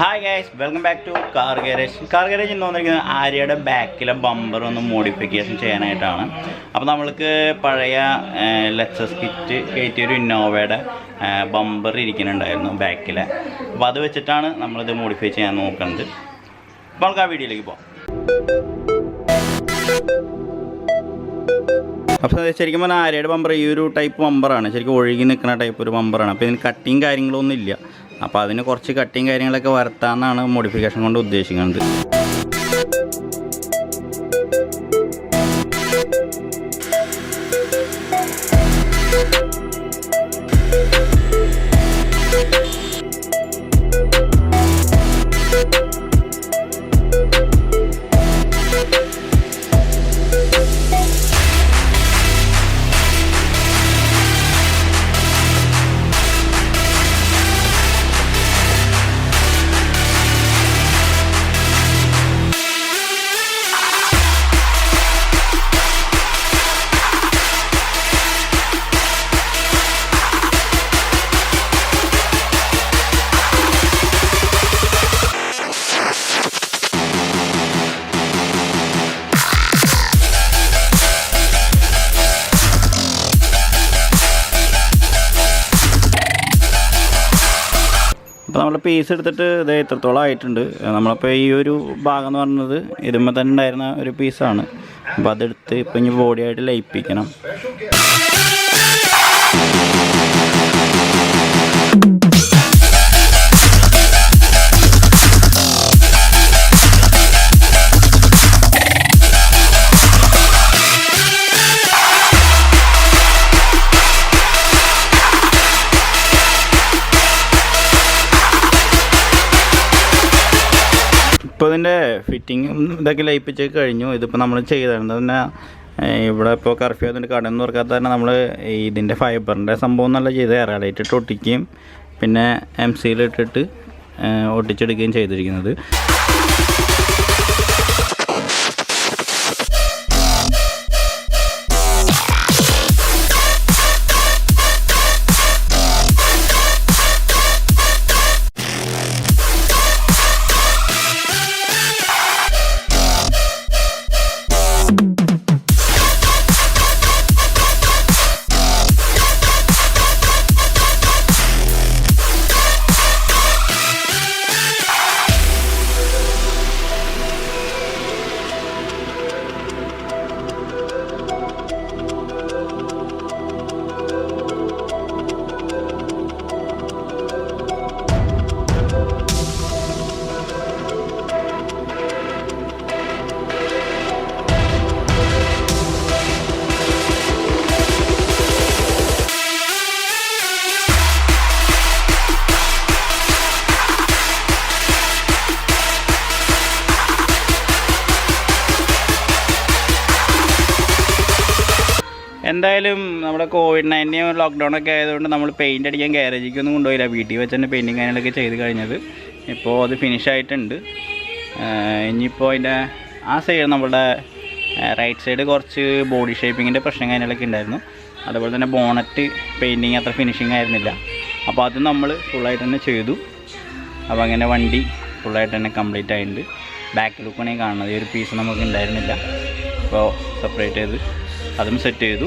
Hi guys, welcome back to Car Garage. Car Garage in Ariada back bumper on the modification chain. Up the Paraya Lexus kit Innova bumper and back. Vadu Chetana, number the modification and no Balka video. അപ്പോൾ ശരിക്കും ആര്യയുടെ bumper ഈ ഒരു type ബമ്പറാണ് ശരിക്കും ഒഴുകി നിൽക്കുന്ന type ഒരു ബമ്പറാണ് അപ്പോൾ ഇതിന് കട്ടിങ് കാര്യങ്ങളൊന്നും ഇല്ല അപ്പോൾ അതിന് കുറച്ച് കട്ടിങ് കാര്യങ്ങളൊക്കെ വരുത്താനാണ് മോഡിഫിക്കേഷൻ കൊണ്ട് ഉദ്ദേശിക്കുന്നത് അപ്പോൾ നമ്മൾ പീസ് എടുത്തിട്ട് ഇത് എത്രത്തോളം ആയിട്ടുണ്ട് നമ്മളപ്പോൾ ഈ ഒരു ഭാഗം എന്ന് പറഞ്ഞത് ഇതുമ്പോൾ തന്നെ ഉണ്ടായിരുന്ന ഒരു പീസാണ് അപ്പോൾ അതെടുത്ത് ഇപ്പം ഇനി ബോഡിയായിട്ട് ലയിപ്പിക്കണം ഇപ്പോൾ ഇതിൻ്റെ ഫിറ്റിങ്ങും ഇതൊക്കെ ലയിപ്പിച്ച് കഴിഞ്ഞു ഇതിപ്പോൾ നമ്മൾ ചെയ്തിരുന്നത് തന്നെ ഇവിടെ ഇപ്പോൾ കർഫ്യൂ അതിൻ്റെ കടന്ന് തുറക്കാത്ത തന്നെ നമ്മൾ ഇതിൻ്റെ ഫൈബറിൻ്റെ സംഭവം നല്ല ചെയ്ത് എയറലൈറ്റിട്ട് ഒട്ടിക്കുകയും പിന്നെ MC-യിലിട്ടിട്ട് ഒട്ടിച്ചെടുക്കുകയും ചെയ്തിരിക്കുന്നത് എന്തായാലും നമ്മുടെ COVID-19 ലോക്ക്ഡൗണൊക്കെ ആയതുകൊണ്ട് നമ്മൾ പെയിൻ്റ് അടിക്കാൻ ഗാരേജിക്കൊന്നും കൊണ്ടുപോയില്ല വീട്ടിൽ വെച്ച് തന്നെ പെയിൻറ്റിങ് കാര്യങ്ങളൊക്കെ ചെയ്ത് കഴിഞ്ഞത് ഇപ്പോൾ അത് ഫിനിഷ് ആയിട്ടുണ്ട് ഇനിയിപ്പോൾ അതിൻ്റെ ആ സൈഡ് നമ്മുടെ റൈറ്റ് സൈഡ് കുറച്ച് ബോഡി ഷേപ്പിങ്ങിൻ്റെ പ്രശ്നം കാര്യങ്ങളൊക്കെ ഉണ്ടായിരുന്നു അതുപോലെ തന്നെ ബോണറ്റ് പെയിൻറ്റിങ് അത്ര ഫിനിഷിങ് ആയിരുന്നില്ല അപ്പോൾ അത് നമ്മൾ ഫുള്ളായിട്ട് തന്നെ ചെയ്തു അപ്പോൾ അങ്ങനെ വണ്ടി ഫുള്ളായിട്ട് തന്നെ കംപ്ലീറ്റ് ആയിട്ടുണ്ട് ബാക്ക് ലുക്കാണെങ്കിൽ കാണുന്നത് ഈ ഒരു പീസ് നമുക്ക് ഉണ്ടായിരുന്നില്ല അപ്പോൾ സെപ്പറേറ്റ് ചെയ്ത് അതും സെറ്റ് ചെയ്തു